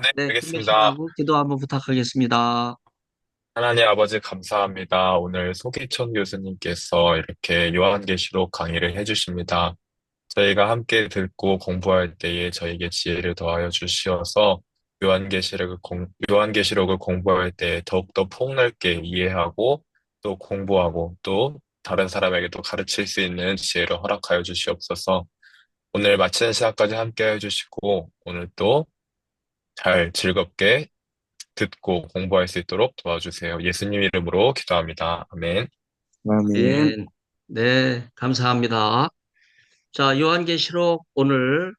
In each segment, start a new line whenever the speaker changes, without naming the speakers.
네,
네,
알겠습니다.
힘내시라고 기도 한번 부탁하겠습니다.
하나님 아버지 감사합니다. 오늘 소기천 교수님께서 이렇게 요한계시록 강의를 해주십니다. 저희가 함께 듣고 공부할 때에 저에게 지혜를 더하여 주시어서 요한계시록을 공부할 때 더욱더 폭넓게 이해하고 또 공부하고 또 다른 사람에게 또 가르칠 수 있는 지혜를 허락하여 주시옵소서. 오늘 마치는 시간까지 함께 해주시고 오늘 또 잘 즐겁게 듣고 공부할 수 있도록 도와주세요. 예수님 이름으로 기도합니다. 아멘.
네,
아멘.
네, 감사합니다. 자, 요한계시록 오늘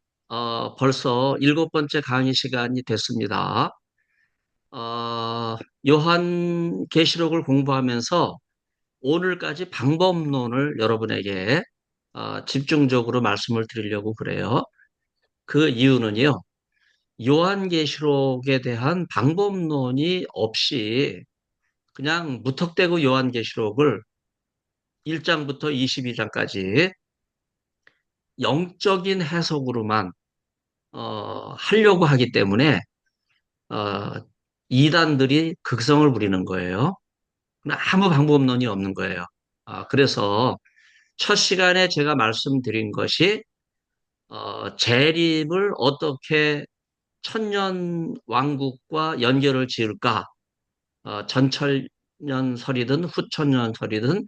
벌써 일곱 번째 강의 시간이 됐습니다. 요한계시록을 공부하면서 오늘까지 방법론을 여러분에게 집중적으로 말씀을 드리려고 그래요. 그 이유는요, 요한계시록에 대한 방법론이 없이 그냥 무턱대고 요한계시록을 1장부터 22장까지 영적인 해석으로만 하려고 하기 때문에 어, 이단들이 극성을 부리는 거예요. 아무 방법론이 없는 거예요. 그래서 첫 시간에 제가 말씀드린 것이 재림을 어떻게 천년 왕국과 연결을 지을까? 전천년설이든 후천년설이든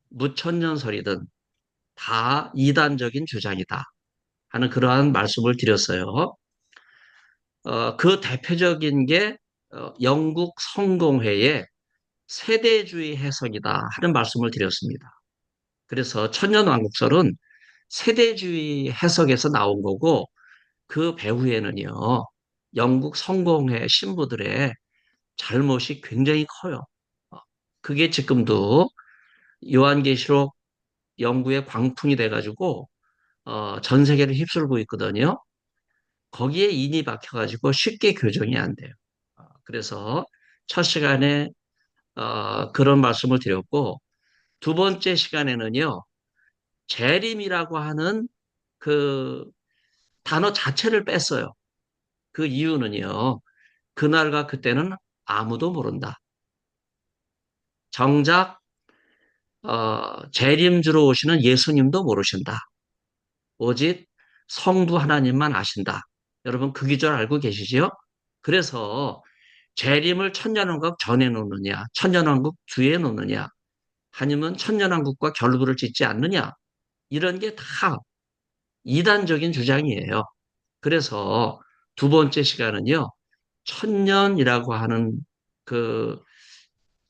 무천년설이든 다 이단적인 주장이다 하는 그러한 말씀을 드렸어요. 그 대표적인 게 영국 성공회의 세대주의 해석이다 하는 말씀을 드렸습니다. 그래서 천년왕국설은 세대주의 해석에서 나온 거고 그 배후에는요 영국 성공회 신부들의 잘못이 굉장히 커요. 어, 그게 지금도 요한계시록 연구의 광풍이 돼가지고 전 세계를 휩쓸고 있거든요. 거기에 인이 박혀가지고 쉽게 교정이 안 돼요. 그래서 첫 시간에 그런 말씀을 드렸고 두 번째 시간에는요 재림이라고 하는 그 단어 자체를 뺐어요. 그 이유는요 그날과 그때는 아무도 모른다. 정작 재림주로 오시는 예수님도 모르신다. 오직 성부 하나님만 아신다. 여러분 그 기절 알고 계시죠? 그래서 재림을 천년왕국 전에 놓느냐, 천년왕국 뒤에 놓느냐, 아니면 천년왕국과 결부를 짓지 않느냐, 이런 게 다 이단적인 주장이에요. 그래서 두 번째 시간은요, 천년이라고 하는 그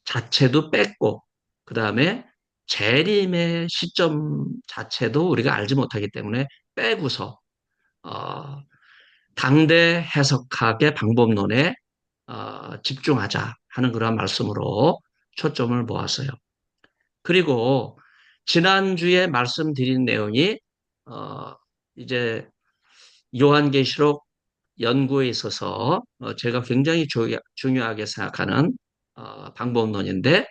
자체도 뺐고, 그 다음에 재림의 시점 자체도 우리가 알지 못하기 때문에 빼고서, 어, 당대 해석학의 방법론에 집중하자 하는 그런 말씀으로 초점을 모았어요. 그리고 지난주에 말씀드린 내용이 어, 이제 요한계시록 연구에 있어서 제가 굉장히 중요하게 생각하는 방법론인데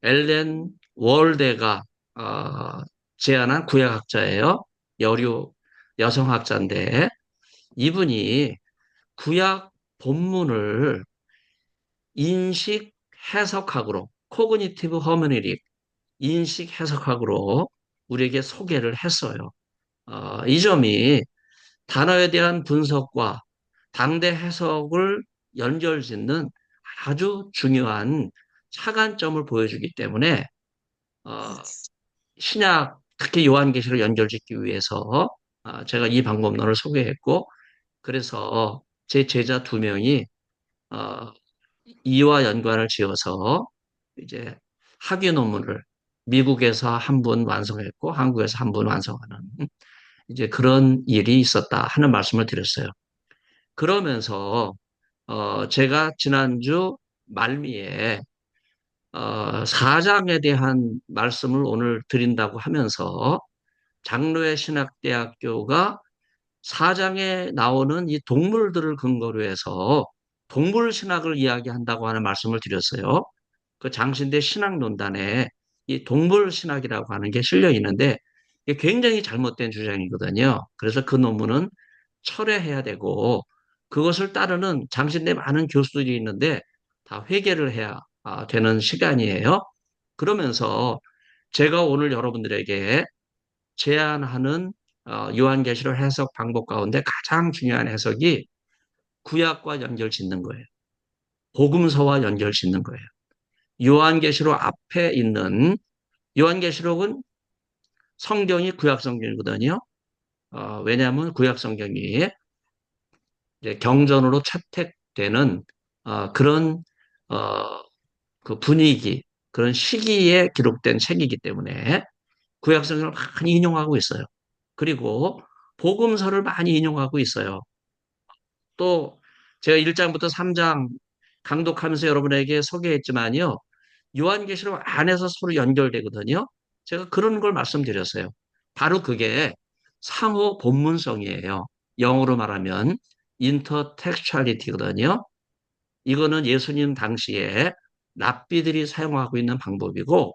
엘렌 월대가 어, 제안한 구약학자예요. 여류 여성학자인데 이분이 구약 본문을 인식 해석학으로 코그니티브 허메네릭 인식 해석학으로 우리에게 소개를 했어요. 이 점이 단어에 대한 분석과 당대 해석을 연결짓는 아주 중요한 차관점을 보여주기 때문에 어, 신약 특히 요한계시를 연결짓기 위해서 제가 이 방법론을 소개했고 그래서 제 제자 두 명이 어, 이와 연관을 지어서 이제 학위 논문을 미국에서 한 분 완성했고 한국에서 한 분 완성하는 이제 그런 일이 있었다 하는 말씀을 드렸어요. 그러면서 제가 지난주 말미에 사장에 대한 말씀을 오늘 드린다고 하면서 장로의 신학대학교가 사장에 나오는 이 동물들을 근거로 해서 동물 신학을 이야기한다고 하는 말씀을 드렸어요. 그 장신대 신학론단에 이 동물 신학이라고 하는 게 실려 있는데 이게 굉장히 잘못된 주장이거든요. 그래서 그 논문은 철회해야 되고 그것을 따르는 장신대 많은 교수들이 있는데 다 회개를 해야 되는 시간이에요. 그러면서 제가 오늘 여러분들에게 제안하는 요한계시록 해석 방법 가운데 가장 중요한 해석이 구약과 연결 짓는 거예요. 복음서와 연결 짓는 거예요. 요한계시록 앞에 있는 요한계시록은 성경이 구약 성경이거든요. 왜냐하면 구약 성경이 이제 경전으로 채택되는 그런 어, 그 분위기, 그런 시기에 기록된 책이기 때문에 구약 성경을 많이 인용하고 있어요. 그리고 복음서를 많이 인용하고 있어요. 또 제가 1장부터 3장 강독하면서 여러분에게 소개했지만요. 요한계시록 안에서 서로 연결되거든요. 제가 그런 걸 말씀드렸어요. 바로 그게 상호 본문성이에요. 영어로 말하면 인터텍스추얼리티거든요. 이거는 예수님 당시에 랍비들이 사용하고 있는 방법이고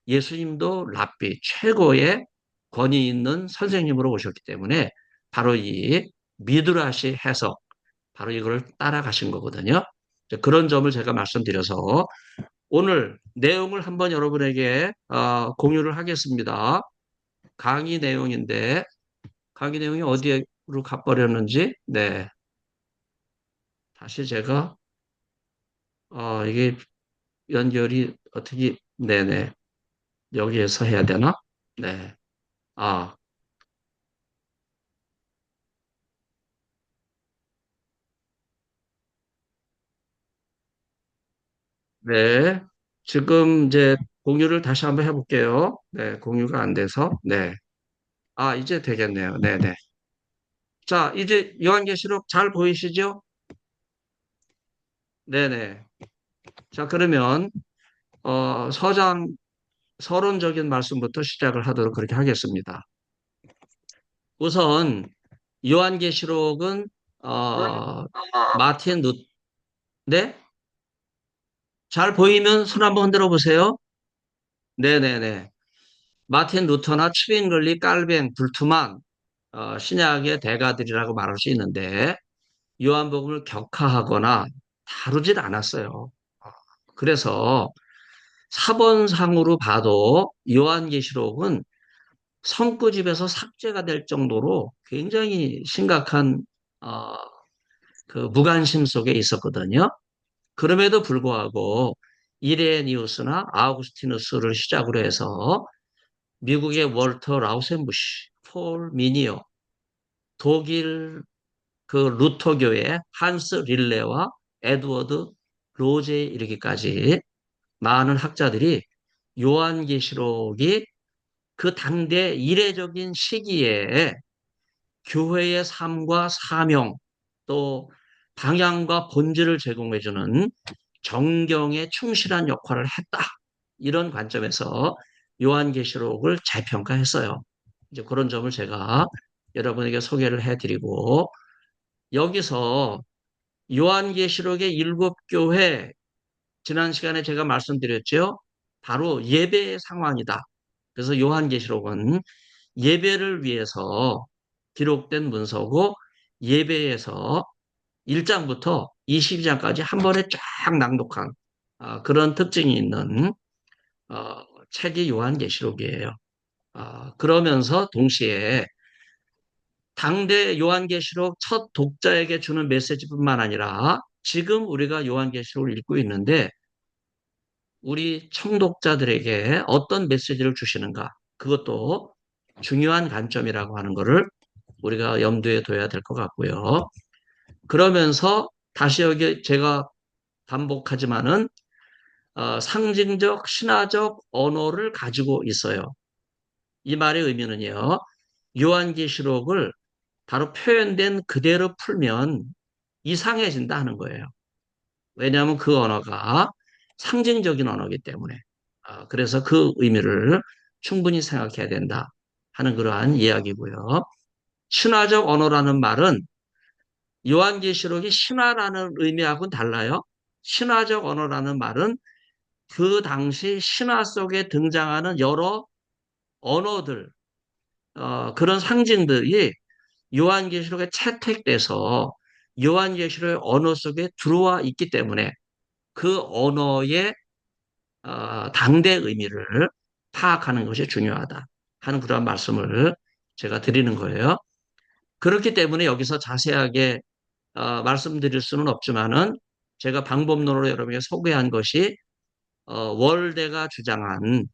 예수님도 랍비 최고의 권위 있는 선생님으로 오셨기 때문에 바로 이 미드라시 해석, 바로 이걸 따라가신 거거든요. 그런 점을 제가 말씀드려서 오늘 내용을 한번 여러분에게 공유를 하겠습니다. 강의 내용인데 강의 내용이 어디로 가버렸는지 네 다시 제가 이게 연결이 어떻게 네네 여기에서 해야 되나? 네. 아, 네. 지금 이제 공유를 다시 한번 해볼게요. 네, 공유가 안 돼서. 네. 이제 되겠네요. 네네. 자, 이제 요한계시록 잘 보이시죠? 네네. 자, 그러면, 서장, 서론적인 말씀부터 시작을 하도록 그렇게 하겠습니다. 우선, 요한계시록은, 마틴 루, 네? 잘 보이면 손 한번 흔들어 보세요. 네네네. 마틴 루터나 추빙글리, 깔뱅, 불트만, 신약의 대가들이라고 말할 수 있는데, 요한복음을 격하하거나 다루질 않았어요. 그래서 사본상으로 봐도 요한계시록은 성구집에서 삭제가 될 정도로 굉장히 심각한 어, 그 무관심 속에 있었거든요. 그럼에도 불구하고 이레니우스나 아우구스티누스를 시작으로 해서 미국의 월터 라우센부시, 폴 미니어, 독일 그 루터교의 한스 릴레와 에드워드 로제에 이르기까지 많은 학자들이 요한계시록이 그 당대 이례적인 시기에 교회의 삶과 사명 또 방향과 본질을 제공해주는 정경에 충실한 역할을 했다. 이런 관점에서 요한계시록을 재평가했어요. 이제 그런 점을 제가 여러분에게 소개를 해드리고 여기서 요한계시록의 일곱 교회 지난 시간에 제가 말씀드렸죠. 바로 예배의 상황이다. 그래서 요한계시록은 예배를 위해서 기록된 문서고 예배에서 1장부터 22장까지 한 번에 쫙 낭독한 그런 특징이 있는 책이 요한계시록이에요. 그러면서 동시에 당대 요한계시록 첫 독자에게 주는 메시지뿐만 아니라 지금 우리가 요한계시록을 읽고 있는데 우리 청독자들에게 어떤 메시지를 주시는가 그것도 중요한 관점이라고 하는 것을 우리가 염두에 둬야 될 것 같고요. 그러면서 다시 여기 제가 반복하지만은 상징적 신화적 언어를 가지고 있어요. 이 말의 의미는요. 요한계시록을 바로 표현된 그대로 풀면 이상해진다 하는 거예요. 왜냐하면 그 언어가 상징적인 언어이기 때문에. 그래서 그 의미를 충분히 생각해야 된다 하는 그러한 이야기고요. 신화적 언어라는 말은 요한계시록이 신화라는 의미하고는 달라요. 신화적 언어라는 말은 그 당시 신화 속에 등장하는 여러 언어들, 그런 상징들이 요한계시록에 채택돼서 요한계시록의 언어 속에 들어와 있기 때문에 그 언어의 당대 의미를 파악하는 것이 중요하다 하는 그런 말씀을 제가 드리는 거예요. 그렇기 때문에 여기서 자세하게 말씀드릴 수는 없지만은 제가 방법론으로 여러분에게 소개한 것이 월대가 주장한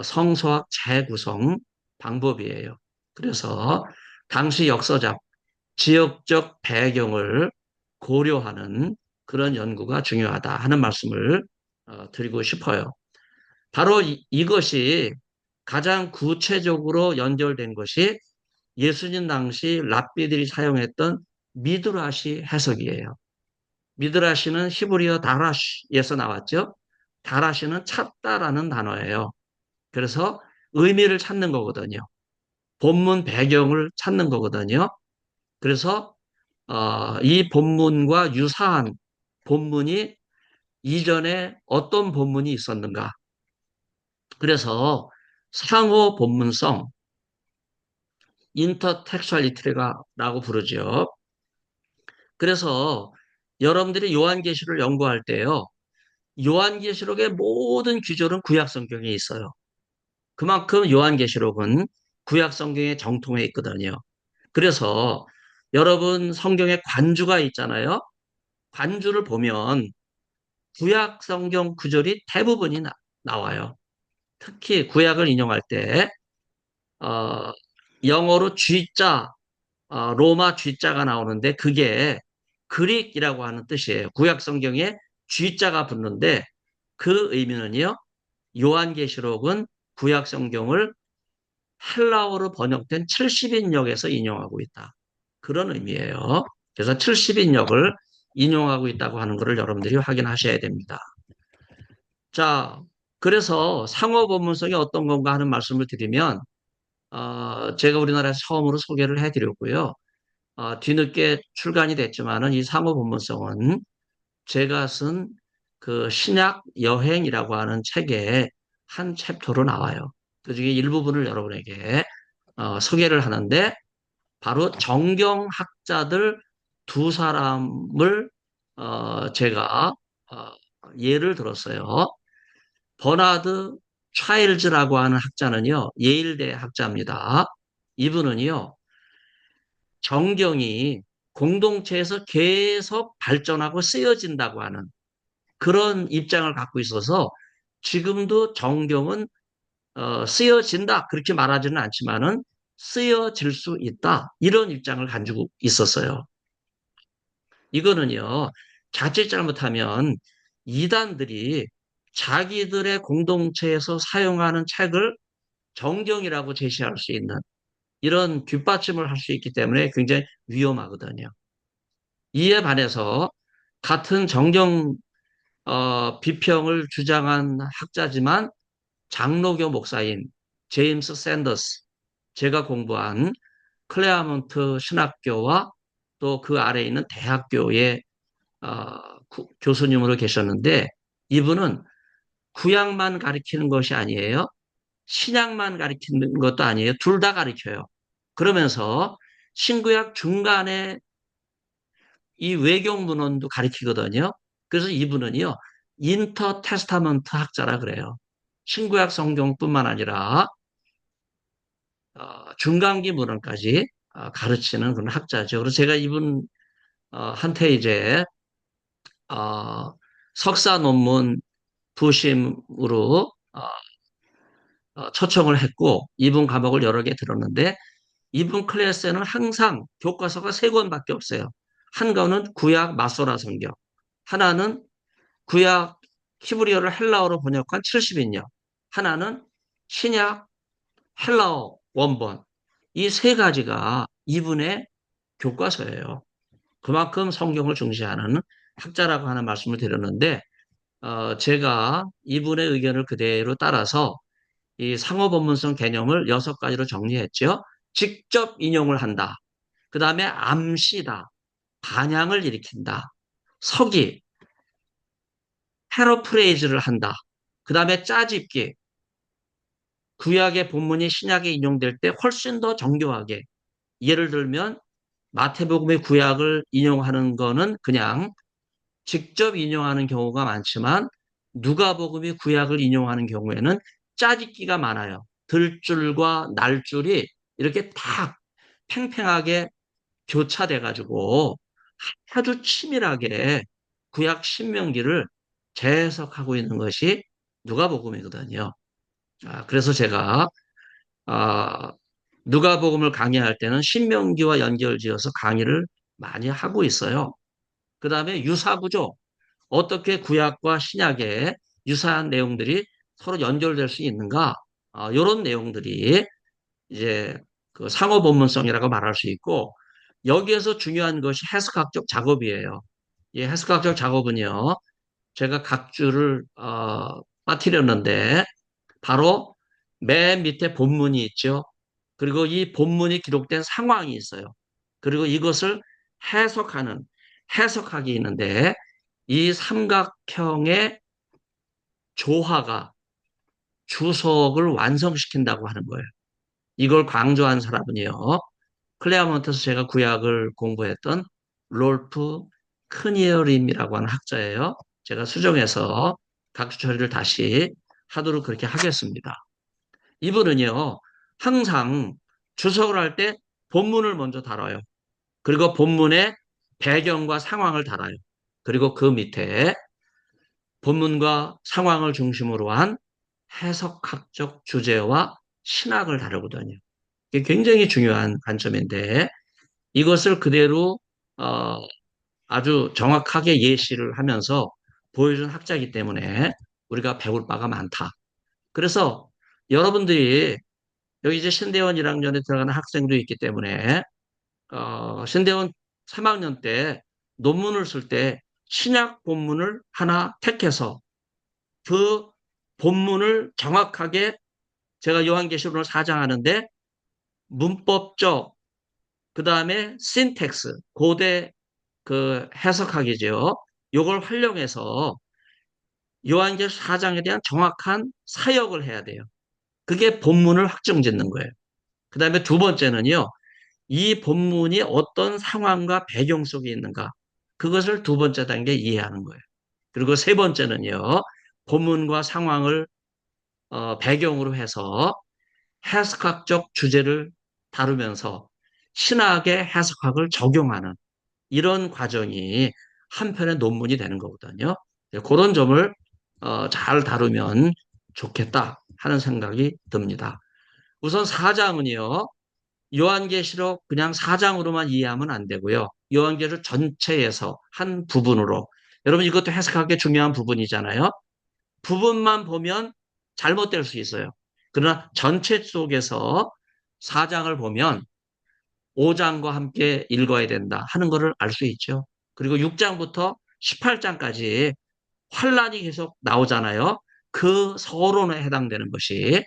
성서학 재구성 방법이에요. 그래서 당시 역사적, 지역적 배경을 고려하는 그런 연구가 중요하다 하는 말씀을 드리고 싶어요. 바로 이것이 가장 구체적으로 연결된 것이 예수님 당시 랍비들이 사용했던 미드라시 해석이에요. 미드라시는 히브리어 다라시에서 나왔죠. 다라시는 찾다라는 단어예요. 그래서 의미를 찾는 거거든요. 본문 배경을 찾는 거거든요. 그래서 이 본문과 유사한 본문이 이전에 어떤 본문이 있었는가. 그래서 상호 본문성, 인터텍스츄얼리티라고 부르죠. 그래서 여러분들이 요한계시를 연구할 때요. 요한계시록의 모든 구절은 구약 성경에 있어요. 그만큼 요한계시록은 구약 성경에 정통해 있거든요. 그래서 여러분 성경에 관주가 있잖아요. 관주를 보면 구약 성경 구절이 대부분이 나와요. 특히 구약을 인용할 때 어, 영어로 G자, 로마 G자가 나오는데 그게 그릭이라고 하는 뜻이에요. 구약 성경에 G자가 붙는데 그 의미는요. 요한계시록은 구약 성경을 헬라어로 번역된 70인역에서 인용하고 있다. 그런 의미예요. 그래서 70인역을 인용하고 있다고 하는 것을 여러분들이 확인하셔야 됩니다. 자, 그래서 상호 본문성이 어떤 건가 하는 말씀을 드리면 제가 우리나라에서 처음으로 소개를 해드렸고요. 뒤늦게 출간이 됐지만은 이 상호 본문성은 제가 쓴 그 신약 여행이라고 하는 책의 한 챕터로 나와요. 그 중에 일부분을 여러분에게 소개를 하는데 바로 정경학자들 두 사람을 제가 어, 예를 들었어요. 버나드 차일즈라고 하는 학자는요, 예일대 학자입니다. 이분은요, 정경이 공동체에서 계속 발전하고 쓰여진다고 하는 그런 입장을 갖고 있어서 지금도 정경은 쓰여진다 그렇게 말하지는 않지만은 쓰여질 수 있다 이런 입장을 가지고 있었어요. 이거는요 자칫 잘못하면 이단들이 자기들의 공동체에서 사용하는 책을 정경이라고 제시할 수 있는 이런 뒷받침을 할 수 있기 때문에 굉장히 위험하거든요. 이에 반해서 같은 정경 비평을 주장한 학자지만 장로교 목사인 제임스 샌더스, 제가 공부한 클레아몬트 신학교와 또 그 아래에 있는 대학교의 교수님으로 계셨는데 이분은 구약만 가리키는 것이 아니에요. 신약만 가리키는 것도 아니에요. 둘 다 가리켜요. 그러면서 신구약 중간에 이 외경 문헌도 가리키거든요. 그래서 이분은요, 인터 테스타먼트 학자라 그래요. 신구약 성경뿐만 아니라 중간기 문헌까지 가르치는 그런 학자죠. 그래서 제가 이분 한테 이제 석사 논문 부심으로 초청을 했고 이분 과목을 여러 개 들었는데 이분 클래스에는 항상 교과서가 세 권밖에 없어요. 한 권은 구약 마소라 성경, 하나는 구약 히브리어를 헬라어로 번역한 70인역, 하나는 신약 헬라어 원본. 이 세 가지가 이분의 교과서예요. 그만큼 성경을 중시하는 학자라고 하는 말씀을 드렸는데, 제가 이분의 의견을 그대로 따라서 이 상호법문성 개념을 6가지로 정리했죠. 직접 인용을 한다. 그 다음에 암시다. 반향을 일으킨다. 서기, 패러프레이즈를 한다. 그 다음에 짜집기, 구약의 본문이 신약에 인용될 때 훨씬 더 정교하게 예를 들면 마태복음의 구약을 인용하는 거는 그냥 직접 인용하는 경우가 많지만 누가복음이 구약을 인용하는 경우에는 짜깁기가 많아요. 들줄과 날줄이 이렇게 딱 팽팽하게 교차돼 가지고 아주 치밀하게 구약 신명기를 재해석하고 있는 것이 누가복음이거든요. 그래서 제가 아, 누가복음을 강의할 때는 신명기와 연결지어서 강의를 많이 하고 있어요. 그 다음에 유사구조, 어떻게 구약과 신약의 유사한 내용들이 서로 연결될 수 있는가? 이런 내용들이 이제 그 상호 본문성이라고 말할 수 있고, 여기에서 중요한 것이 해석학적 작업이에요. 이 해석학적 작업은요, 제가 각 줄을 빠뜨렸는데 바로 맨 밑에 본문이 있죠. 그리고 이 본문이 기록된 상황이 있어요. 그리고 이것을 해석하는 해석학이 있는데 이 삼각형의 조화가 주석을 완성시킨다고 하는 거예요. 이걸 강조한 사람은요. 클레아몬트에서 제가 구약을 공부했던 롤프 크니어림이라고 하는 학자예요. 제가 수정해서 각주 처리를 다시 하도록 그렇게 하겠습니다. 이분은요, 항상 주석을 할 때 본문을 먼저 다뤄요. 그리고 본문의 배경과 상황을 달아요. 그리고 그 밑에 본문과 상황을 중심으로 한 해석학적 주제와 신학을 다루거든요. 이게 굉장히 중요한 관점인데 이것을 그대로 어, 아주 정확하게 예시를 하면서 보여준 학자이기 때문에 우리가 배울 바가 많다. 그래서 여러분들이 여기 이제 신대원 1학년에 들어가는 학생도 있기 때문에 신대원 3학년 때 논문을 쓸 때 신약 본문을 하나 택해서 그 본문을 정확하게 제가 요한계시록을 4장 하는데 문법적 그 다음에 신텍스 고대 그 해석학이죠. 요걸 활용해서 요한계시록 4장에 대한 정확한 사역을 해야 돼요. 그게 본문을 확정짓는 거예요. 그 다음에 두 번째는요. 이 본문이 어떤 상황과 배경 속에 있는가. 그것을 두 번째 단계 이해하는 거예요. 그리고 세 번째는요. 본문과 상황을 배경으로 해서 해석학적 주제를 다루면서 신학의 해석학을 적용하는 이런 과정이 한편의 논문이 되는 거거든요. 그런 점을 잘 다루면 좋겠다 하는 생각이 듭니다. 우선 4장은요. 요한계시록 그냥 4장으로만 이해하면 안 되고요. 요한계시록 전체에서 한 부분으로. 여러분 이것도 해석하기 중요한 부분이잖아요. 부분만 보면 잘못될 수 있어요. 그러나 전체 속에서 4장을 보면 5장과 함께 읽어야 된다 하는 것을 알 수 있죠. 그리고 6장부터 18장까지 환란이 계속 나오잖아요. 그 서론에 해당되는 것이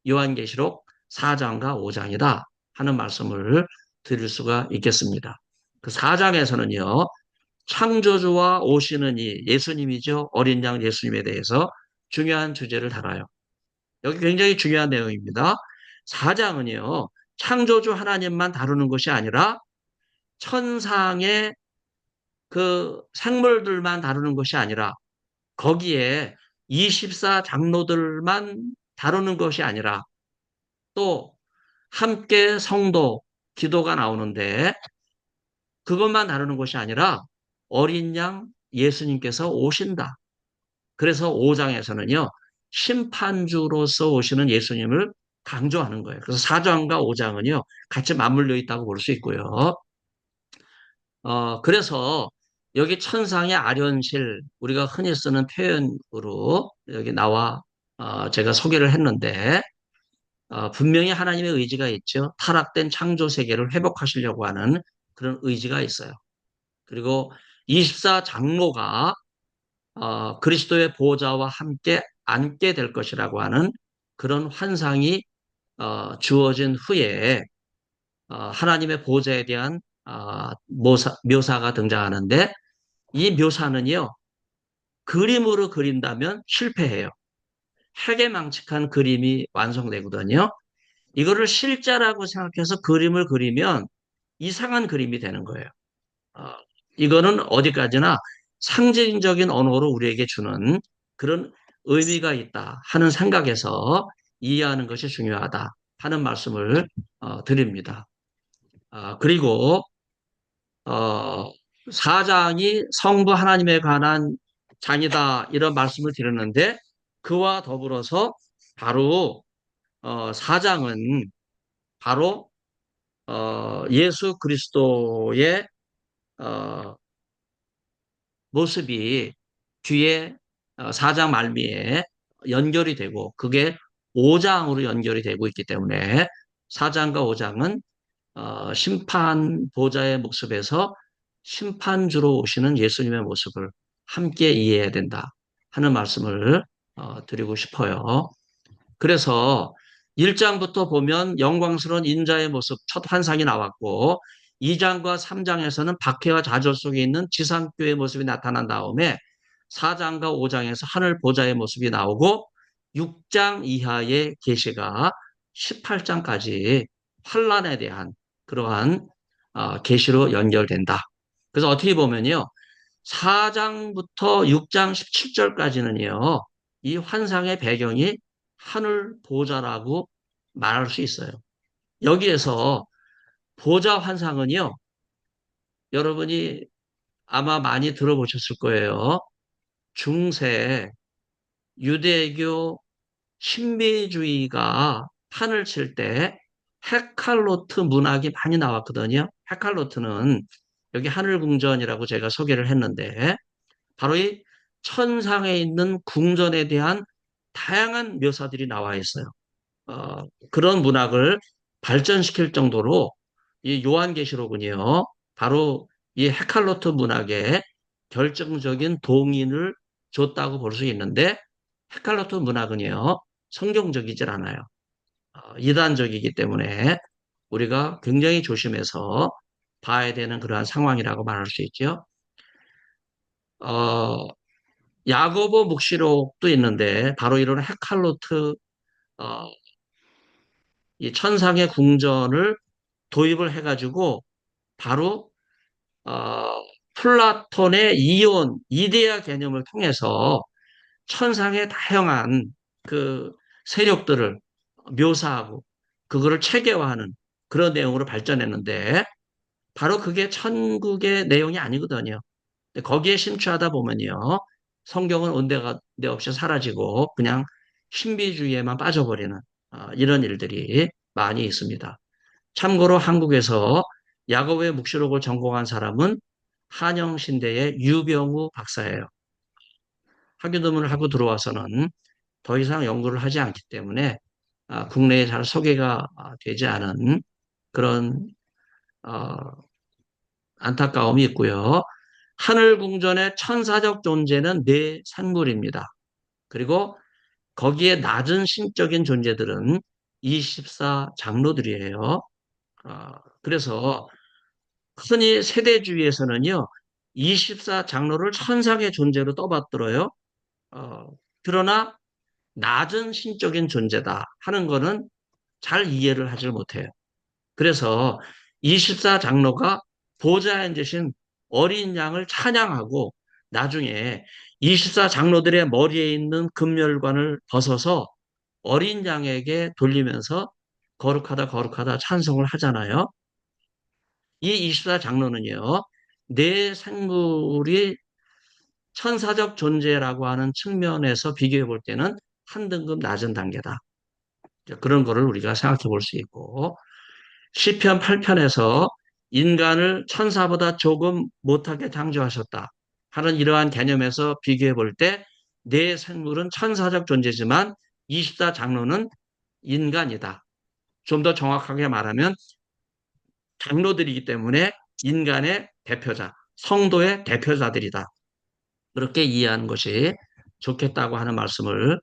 요한계시록 4장과 5장이다 하는 말씀을 드릴 수가 있겠습니다. 그 4장에서는요. 창조주와 오시는 이 예수님이죠. 어린 양 예수님에 대해서 중요한 주제를 다뤄요. 여기 굉장히 중요한 내용입니다. 4장은요. 창조주 하나님만 다루는 것이 아니라 천상의 그 생물들만 다루는 것이 아니라 거기에 24 장로들만 다루는 것이 아니라 또 함께 성도 기도가 나오는데 그것만 다루는 것이 아니라 어린 양 예수님께서 오신다. 그래서 5장에서는요. 심판주로서 오시는 예수님을 강조하는 거예요. 그래서 4장과 5장은요. 같이 맞물려 있다고 볼 수 있고요. 그래서 여기 천상의 아련실 우리가 흔히 쓰는 표현으로 여기 나와 제가 소개를 했는데 분명히 하나님의 의지가 있죠. 타락된 창조 세계를 회복하시려고 하는 그런 의지가 있어요. 그리고 24 장로가 그리스도의 보좌와 함께 앉게 될 것이라고 하는 그런 환상이 주어진 후에 하나님의 보좌에 대한 묘사가 등장하는데 이 묘사는요. 그림으로 그린다면 실패해요. 해괴망측한 그림이 완성되거든요. 이거를 실자라고 생각해서 그림을 그리면 이상한 그림이 되는 거예요. 어, 이거는 어디까지나 상징적인 언어로 우리에게 주는 그런 의미가 있다 하는 생각에서 이해하는 것이 중요하다 하는 말씀을 드립니다. 그리고 어, 사장이 성부 하나님에 관한 장이다 이런 말씀을 드렸는데 그와 더불어서 바로 사장은 바로 예수 그리스도의 어, 모습이 뒤에 4장 말미에 연결이 되고 그게 5장으로 연결이 되고 있기 때문에 4장과 5장은 심판 보좌의 모습에서 심판주로 오시는 예수님의 모습을 함께 이해해야 된다 하는 말씀을 드리고 싶어요. 그래서 1장부터 보면 영광스러운 인자의 모습 첫 환상이 나왔고 2장과 3장에서는 박해와 좌절 속에 있는 지상교의 모습이 나타난 다음에 4장과 5장에서 하늘 보좌의 모습이 나오고 6장 이하의 계시가 18장까지 환란에 대한 그러한 계시로 연결된다. 그래서 어떻게 보면요. 4장부터 6장 17절까지는요. 이 환상의 배경이 하늘 보좌라고 말할 수 있어요. 여기에서 보좌 환상은요, 여러분이 아마 많이 들어보셨을 거예요. 중세 유대교 신비주의가 판을 칠 때 헤칼로트 문학이 많이 나왔거든요. 헤칼로트는 여기 하늘궁전이라고 제가 소개를 했는데 바로 이 천상에 있는 궁전에 대한 다양한 묘사들이 나와 있어요. 그런 문학을 발전시킬 정도로 이 요한계시록은요, 바로 이 헤칼로트 문학에 결정적인 동인을 줬다고 볼 수 있는데, 헤칼로트 문학은요, 성경적이질 않아요. 이단적이기 때문에 우리가 굉장히 조심해서 봐야 되는 그러한 상황이라고 말할 수 있죠. 어, 야고보 묵시록도 있는데, 바로 이런 헤칼로트, 어, 이 천상의 궁전을 도입을 해가지고 바로 플라톤의 이온, 이데아 개념을 통해서 천상의 다양한 그 세력들을 묘사하고 그거를 체계화하는 그런 내용으로 발전했는데 바로 그게 천국의 내용이 아니거든요. 거기에 심취하다 보면요. 성경은 온데가 없이 사라지고 그냥 신비주의에만 빠져버리는 이런 일들이 많이 있습니다. 참고로 한국에서 야곱의 묵시록을 전공한 사람은 한영신대의 유병우 박사예요. 학위논문을 하고 들어와서는 더 이상 연구를 하지 않기 때문에 국내에 잘 소개가 되지 않은 그런 어, 안타까움이 있고요. 하늘궁전의 천사적 존재는 네 산물입니다. 그리고 거기에 낮은 신적인 존재들은 24 장로들이에요. 그래서 흔히 세대주의에서는요, 24 장로를 천상의 존재로 떠받들어요. 어, 그러나 낮은 신적인 존재다 하는 거는 잘 이해를 하지 못해요. 그래서 24 장로가 보좌에 앉으신 어린 양을 찬양하고 나중에 24 장로들의 머리에 있는 금멸관을 벗어서 어린 양에게 돌리면서 거룩하다, 거룩하다 찬송을 하잖아요. 이 24 장로는요, 내 생물이 천사적 존재라고 하는 측면에서 비교해 볼 때는 한 등급 낮은 단계다. 그런 거를 우리가 생각해 볼 수 있고, 시편 8편에서 인간을 천사보다 조금 못하게 창조하셨다 하는 이러한 개념에서 비교해 볼 때, 내 생물은 천사적 존재지만 24 장로는 인간이다. 좀 더 정확하게 말하면 장로들이기 때문에 인간의 대표자, 성도의 대표자들이다. 그렇게 이해하는 것이 좋겠다고 하는 말씀을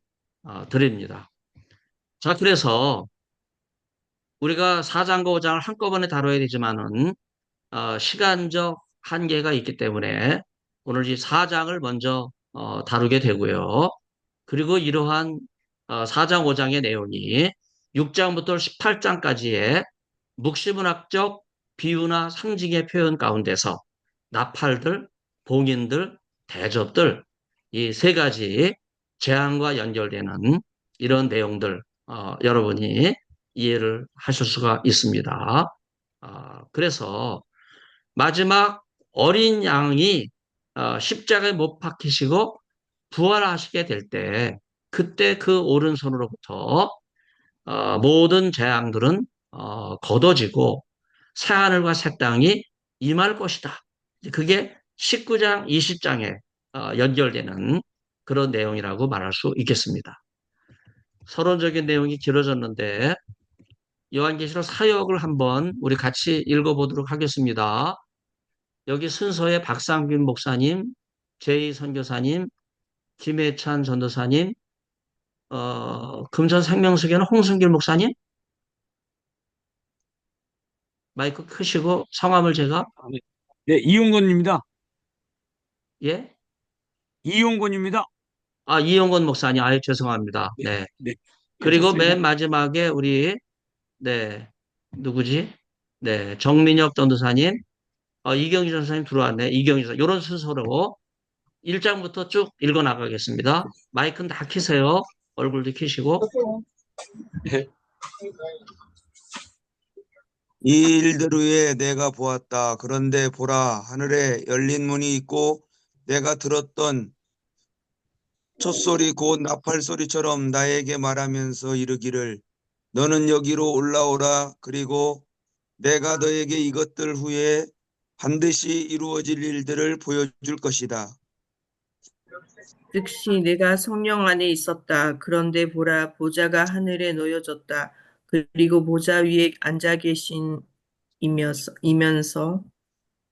드립니다. 자, 그래서 우리가 4장과 5장을 한꺼번에 다뤄야 되지만은 시간적 한계가 있기 때문에 오늘 이 4장을 먼저 다루게 되고요. 그리고 이러한 4장, 5장의 내용이 6장부터 18장까지의 묵시문학적 비유나 상징의 표현 가운데서 나팔들, 봉인들, 대접들 이 세 가지 재앙과 연결되는 이런 내용들 여러분이 이해를 하실 수가 있습니다. 그래서 마지막 어린 양이 십자가에 못 박히시고 부활하시게 될 때 그때 그 오른손으로부터 모든 재앙들은 걷어지고 새하늘과 새 땅이 임할 것이다. 그게 19장, 20장에 연결되는 그런 내용이라고 말할 수 있겠습니다. 서론적인 내용이 길어졌는데 요한계시록 사역을 한번 우리 같이 읽어보도록 하겠습니다. 여기 순서에 박상균 목사님, 제이 선교사님, 김혜찬 전도사님, 금천 생명수교는 홍승길 목사님, 마이크 크시고 성함을 제가,
네, 네, 이용건입니다.
예?
이용건입니다.
이용건 목사님, 죄송합니다.
네,
네.
네,
그리고
괜찮습니다.
맨 마지막에 우리, 네, 누구지? 네, 정민혁 전도사님, 이경희 전도사님 들어왔네. 이경희 전도사. 이런 순서로 1장부터 쭉 읽어 나가겠습니다. 마이크는 다 켜세요. 얼굴도 켜시고.
네.
이 일들 후에 내가 보았다. 그런데 보라, 하늘에 열린 문이 있고 내가 들었던 첫소리 곧 나팔 소리처럼 나에게 말하면서 이르기를 너는 여기로 올라오라. 그리고 내가 너에게 이것들 후에 반드시 이루어질 일들을 보여줄 것이다.
즉시 내가 성령 안에 있었다. 그런데 보라, 보좌가 하늘에 놓여졌다. 그리고 보좌 위에 앉아 계신 이면서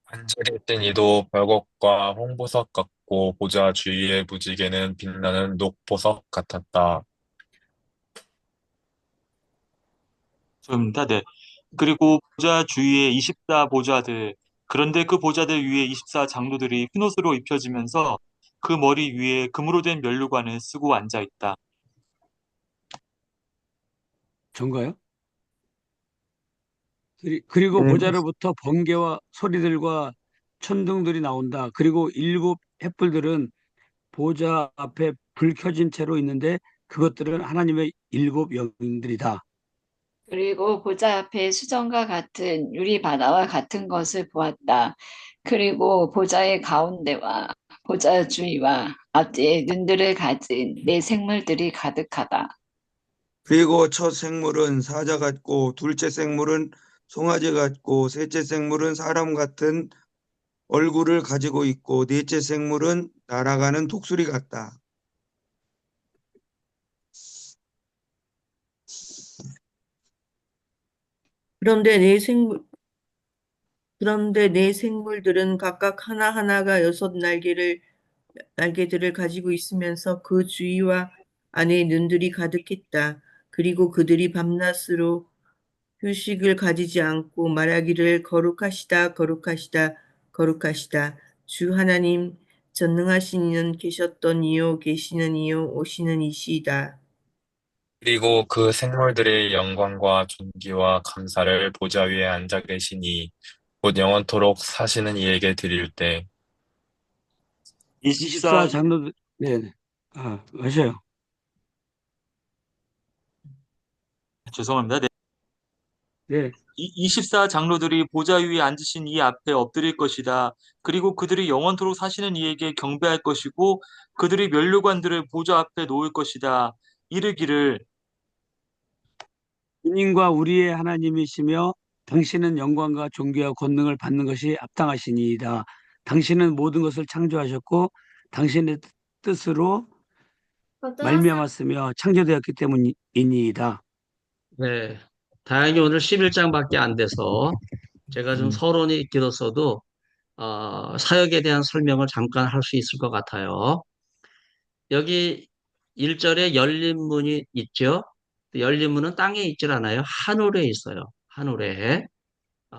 반절이 뜬 이도 벽옥과 홍보석 같고 보좌 주위의 무지개는 빛나는 녹보석 같았다.
입니다. 네. 그리고 보좌 주위에 24 보좌들, 그런데 그 보좌들 위에 24 장로들이 흰옷으로 입혀지면서 그 머리 위에 금으로 된 면류관을 쓰고 앉아 있다.
전가요? 그리고
네.
보좌로부터 번개와 소리들과 천둥들이 나온다. 그리고 일곱 횃불들은 보좌 앞에 불 켜진 채로 있는데 그것들은 하나님의 일곱 영들이다.
그리고 보좌 앞에 수정과 같은 유리 바다와 같은 것을 보았다. 그리고 보좌의 가운데와 보좌 주위와 앞뒤에 눈들을 가진 네 생물들이 가득하다.
그리고 첫 생물은 사자 같고 둘째 생물은 송아지 같고 셋째 생물은 사람 같은 얼굴을 가지고 있고 넷째 생물은 날아가는 독수리 같다.
그런데 네 생물들은 각각 하나하나가 여섯 날개들을 가지고 있으면서 그 주위와 안에 눈들이 가득했다. 그리고 그들이 밤낮으로 휴식을 가지지 않고 말하기를 거룩하시다, 거룩하시다, 거룩하시다. 주 하나님 전능하신 이는 계셨던 이요 계시는 이요 오시는 이시이다.
그리고 그 생물들의 영광과 존귀와 감사를 보좌 위에 앉아 계시니 곧 영원토록 사시는 이에게 드릴 때
24
24,
장로들, 네, 네. 맞아요.
죄송합니다. 네.
네,
24 장로들이 보좌 위에 앉으신 이 앞에 엎드릴 것이다. 그리고 그들이 영원토록 사시는 이에게 경배할 것이고 그들이 면류관들을 보좌 앞에 놓을 것이다. 이르기를
주님과 우리의 하나님이시며 당신은 영광과 존귀와 권능을 받는 것이 합당하시니이다. 당신은 모든 것을 창조하셨고 당신의 뜻으로 말미암았으며 창조되었기 때문이니이다.
네. 다행히 오늘 11장밖에 안 돼서 제가 좀 서론이 길었어도 사역에 대한 설명을 잠깐 할 수 있을 것 같아요. 여기 1절에 열린 문이 있죠. 열린 문은 땅에 있질 않아요. 하늘에 있어요. 하늘에. 어,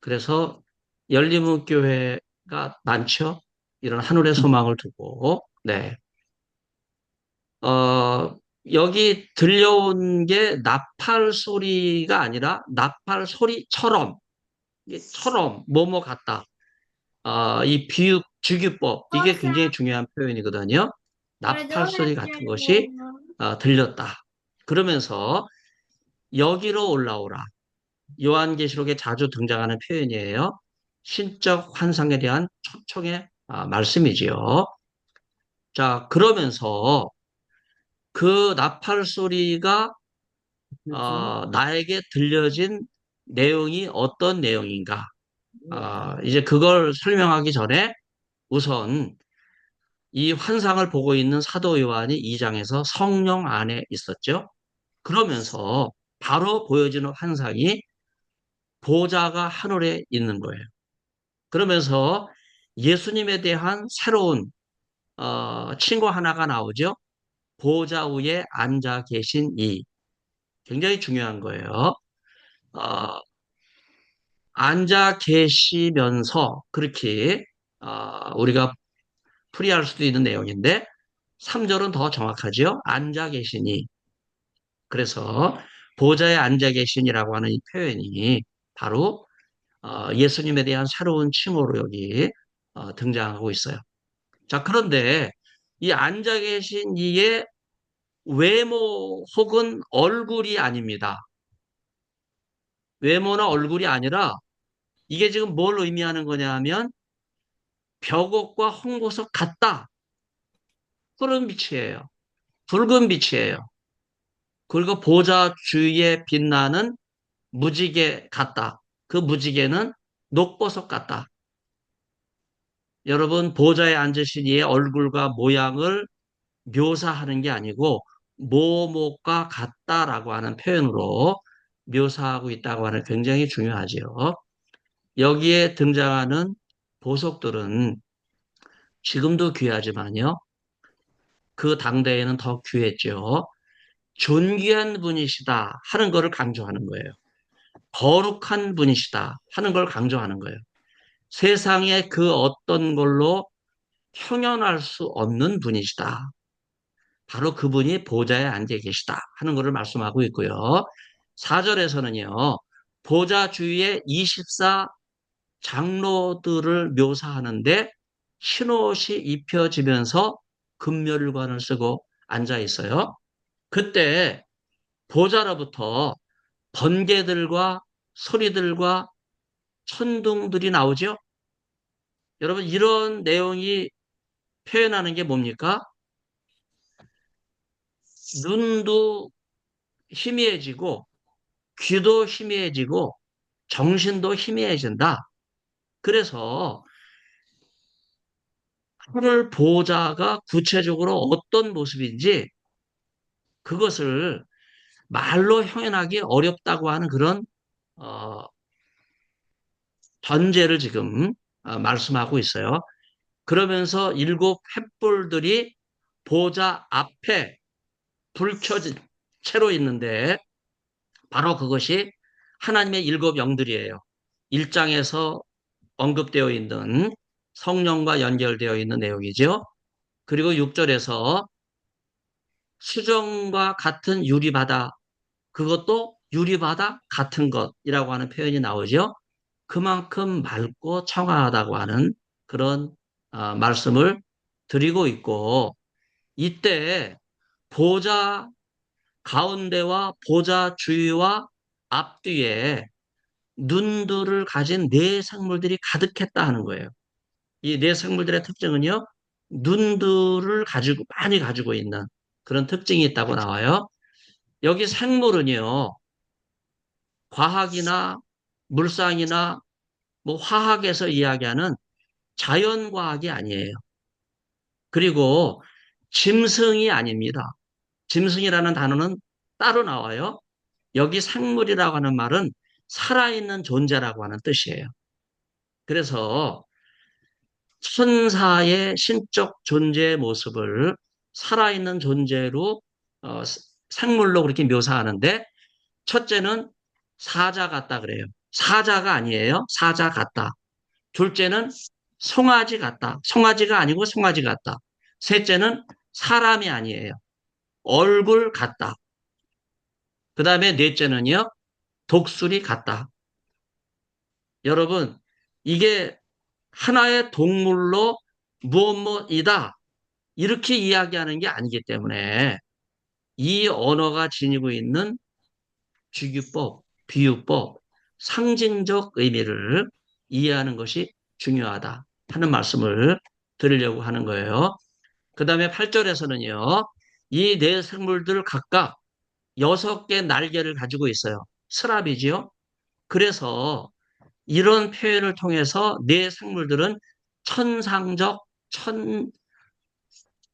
그래서 열린 문 교회가 많죠. 이런 하늘의 소망을 두고. 네. 여기 들려온 게 나팔 소리가 아니라 나팔 소리처럼 처럼, 뭐뭐 같다. 이 비유, 주기법, 이게 굉장히 중요한 표현이거든요. 나팔 소리 같은 것이 들렸다. 그러면서 여기로 올라오라. 요한계시록에 자주 등장하는 표현이에요. 신적 환상에 대한 초청의 말씀이지요. 자, 그러면서 그 나팔 소리가 나에게 들려진 내용이 어떤 내용인가? 이제 그걸 설명하기 전에 우선 이 환상을 보고 있는 사도 요한이 2장에서 성령 안에 있었죠. 그러면서 바로 보여지는 환상이 보좌가 하늘에 있는 거예요. 그러면서 예수님에 대한 새로운 친구 하나가 나오죠. 보좌 위에 앉아 계신 이. 굉장히 중요한 거예요. 어, 앉아 계시면서 그렇게 우리가 풀이할 수도 있는 내용인데 3절은 더 정확하죠. 앉아 계시니. 그래서 보좌에 앉아 계시니라고 하는 이 표현이 바로 예수님에 대한 새로운 칭호로 여기 등장하고 있어요. 자, 그런데 이 앉아 계신 이의 외모 혹은 얼굴이 아닙니다. 외모나 얼굴이 아니라 이게 지금 뭘 의미하는 거냐 하면 벽옥과 홍보석 같다. 푸른 빛이에요. 붉은 빛이에요. 그리고 보좌 주위에 빛나는 무지개 같다. 그 무지개는 녹보석 같다. 여러분, 보좌에 앉으신 이의 얼굴과 모양을 묘사하는 게 아니고 모목과 같다라고 하는 표현으로 묘사하고 있다고 하는 굉장히 중요하지요. 여기에 등장하는 보석들은 지금도 귀하지만요. 그 당대에는 더 귀했죠. 존귀한 분이시다 하는 것을 강조하는 거예요. 거룩한 분이시다 하는 걸 강조하는 거예요. 세상에 그 어떤 걸로 형용할 수 없는 분이시다. 바로 그분이 보좌에 앉아 계시다 하는 것을 말씀하고 있고요. 4절에서는요. 보좌 주위에 24 장로들을 묘사하는데 흰옷이 입혀지면서 금멸관을 쓰고 앉아 있어요. 그때 보좌로부터 번개들과 소리들과 천둥들이 나오죠. 여러분 이런 내용이 표현하는 게 뭡니까? 눈도 희미해지고 귀도 희미해지고 정신도 희미해진다. 그래서 하늘 보좌가 구체적으로 어떤 모습인지 그것을 말로 표현하기 어렵다고 하는 그런 어, 전제를 지금 말씀하고 있어요. 그러면서 7 횃불들이 보좌 앞에 불 켜진 채로 있는데 바로 그것이 하나님의 7 영들이에요. 1장에서 언급되어 있는 성령과 연결되어 있는 내용이죠. 그리고 6절에서 수정과 같은 유리바다, 그것도 유리바다 같은 것이라고 하는 표현이 나오죠. 그만큼 맑고 청아하다고 하는 그런 말씀을 드리고 있고, 이때 보좌 가운데와 보좌 주위와 앞뒤에 눈들을 가진 네 생물들이 가득했다 하는 거예요. 이 네 생물들의 특징은요, 눈들을 많이 가지고 있는 그런 특징이 있다고 나와요. 여기 생물은요, 과학이나 물상이나 뭐 화학에서 이야기하는 자연과학이 아니에요. 그리고 짐승이 아닙니다. 짐승이라는 단어는 따로 나와요. 여기 생물이라고 하는 말은 살아있는 존재라고 하는 뜻이에요. 그래서 천사의 신적 존재의 모습을 살아있는 존재로 생물로 그렇게 묘사하는데 첫째는 사자 같다 그래요. 사자가 아니에요. 사자 같다. 둘째는 송아지 같다. 송아지가 아니고 송아지 같다. 셋째는 사람이 아니에요. 얼굴 같다. 그 다음에 넷째는요. 독수리 같다. 여러분, 이게 하나의 동물로 무엇이다 이렇게 이야기하는 게 아니기 때문에 이 언어가 지니고 있는 주기법, 비유법, 상징적 의미를 이해하는 것이 중요하다 하는 말씀을 드리려고 하는 거예요. 그 다음에 8절에서는요, 이 네 생물들 각각 6개 날개를 가지고 있어요. 스랍이지요. 그래서 이런 표현을 통해서 네 생물들은 천상적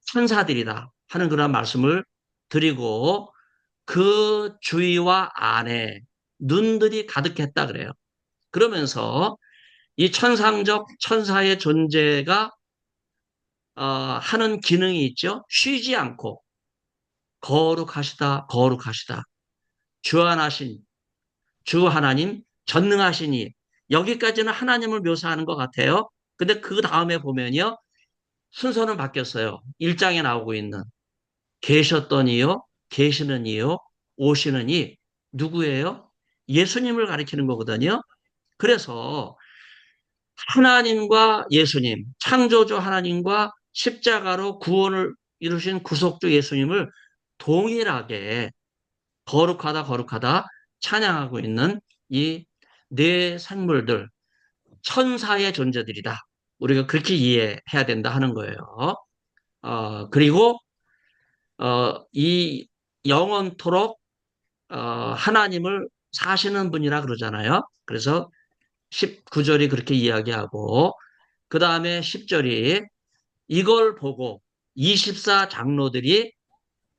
천사들이다 하는 그런 말씀을 드리고 그 주위와 안에 눈들이 가득했다 그래요. 그러면서 이 천상적 천사의 존재가 하는 기능이 있죠. 쉬지 않고 거룩하시다, 거룩하시다. 주안하신 주 하나님 전능하시니 여기까지는 하나님을 묘사하는 것 같아요. 근데 그 다음에 보면요. 순서는 바뀌었어요. 1장에 나오고 있는 계셨더니요, 계시는 이요, 오시는 이 누구예요? 예수님을 가리키는 거거든요. 그래서 하나님과 예수님, 창조주 하나님과 십자가로 구원을 이루신 구속주 예수님을 동일하게 거룩하다, 거룩하다 찬양하고 있는 이 네 생물들, 천사의 존재들이다. 우리가 그렇게 이해해야 된다 하는 거예요. 그리고 이 영원토록 하나님을 사시는 분이라 그러잖아요. 그래서 19절이 그렇게 이야기하고 그 다음에 10절이 이걸 보고 24 장로들이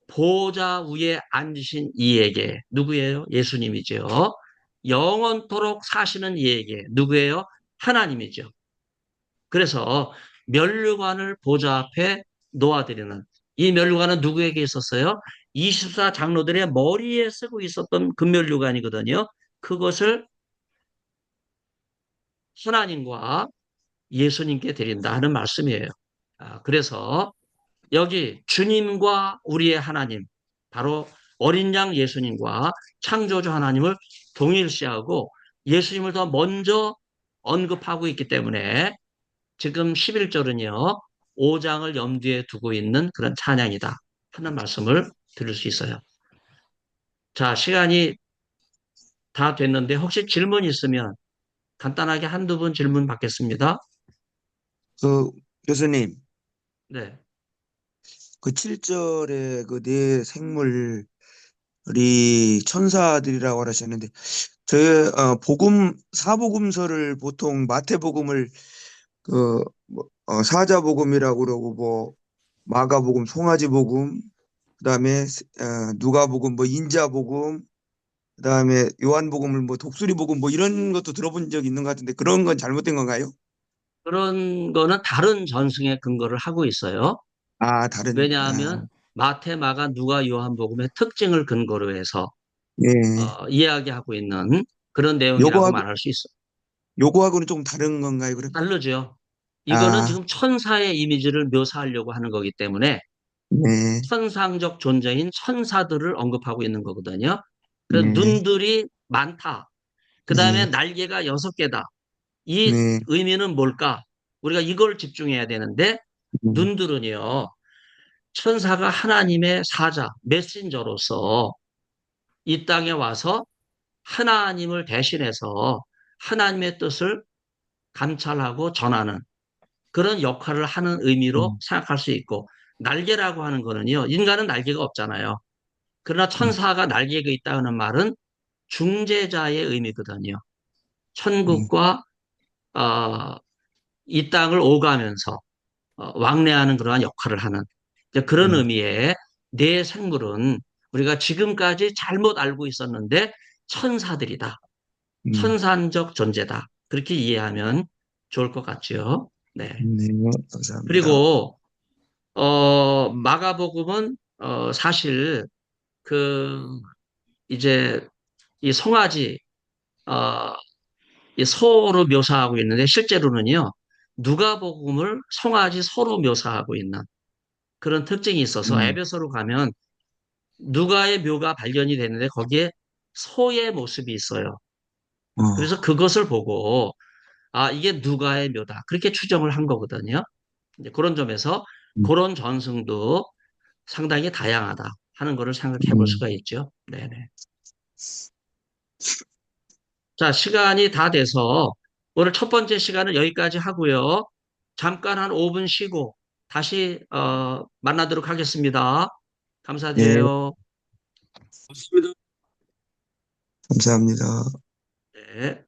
보좌 위에 앉으신 이에게 누구예요? 예수님이죠. 영원토록 사시는 이에게 누구예요? 하나님이죠. 그래서 면류관을 보좌 앞에 놓아드리는 이 면류관은 누구에게 있었어요? 24 장로들의 머리에 쓰고 있었던 금면류관이거든요. 그것을 하나님과 예수님께 드린다 하는 말씀이에요. 그래서 여기 주님과 우리의 하나님, 바로 어린 양 예수님과 창조주 하나님을 동일시하고 예수님을 더 먼저 언급하고 있기 때문에 지금 11절은요, 5장을 염두에 두고 있는 그런 찬양이다 하는 말씀을 드릴 수 있어요. 자, 시간이 다 됐는데 혹시 질문 있으면 간단하게 한두 분 질문 받겠습니다.
그 교수님,
네.
그 7절에 그 네 생물이 천사들이라고 하셨는데 저희 사복음서를 보통 마태복음을 사자복음이라고 그러고 뭐 마가복음, 송아지복음, 그다음에 누가복음, 뭐 인자복음, 그다음에 요한복음을 뭐 독수리복음 뭐 이런 것도 들어본 적 있는 것 같은데 그런 건 잘못된 건가요?
그런 거는 다른 전승에 근거를 하고 있어요.
아, 다른
왜냐하면 마태, 마가, 누가, 요한복음의 특징을 근거로 해서
예.
이야기하고 있는 그런 내용이라고
요거하고
말할 수 있어요.
요거하고는 좀 다른 건가요, 그러면?
다르죠. 이거는
아,
지금 천사의 이미지를 묘사하려고 하는 거기 때문에
네,
천상적 존재인 천사들을 언급하고 있는 거거든요. 그래서
네,
눈들이 많다. 그 다음에
네,
날개가 6개다. 이
네,
의미는 뭘까? 우리가 이걸 집중해야 되는데
음,
눈들은요. 천사가 하나님의 사자, 메신저로서 이 땅에 와서 하나님을 대신해서 하나님의 뜻을 감찰하고 전하는 그런 역할을 하는 의미로
음,
생각할 수 있고 날개라고 하는 거는요. 인간은 날개가 없잖아요. 그러나
음,
천사가 날개가 있다는 말은 중재자의 의미거든요.
음,
천국과 어, 이 땅을 오가면서 왕래하는 그러한 역할을 하는 그런
음,
의미의 내 생물은 우리가 지금까지 잘못 알고 있었는데 천사들이다.
음,
천산적 존재다. 그렇게 이해하면 좋을 것 같죠. 네.
네, 감사합니다.
그리고 마가복음은 사실 그 이제 이 송아지 어, 이 소로 묘사하고 있는데 실제로는요. 누가복음을 송아지 소로 묘사하고 있는 그런 특징이 있어서
음,
에베소로 가면 누가의 묘가 발견이 되는데 거기에 소의 모습이 있어요. 그래서 그것을 보고 아, 이게 누가의 묘다. 그렇게 추정을 한 거거든요. 이제 그런 점에서 그런 전승도 상당히 다양하다 하는 거를 생각해 볼 수가 있죠. 네네. 자, 시간이 다 돼서 오늘 첫 번째 시간은 여기까지 하고요. 잠깐 한 5분 쉬고 다시 만나도록 하겠습니다.
예,
감사드려요.
좋습니다.
감사합니다.
네.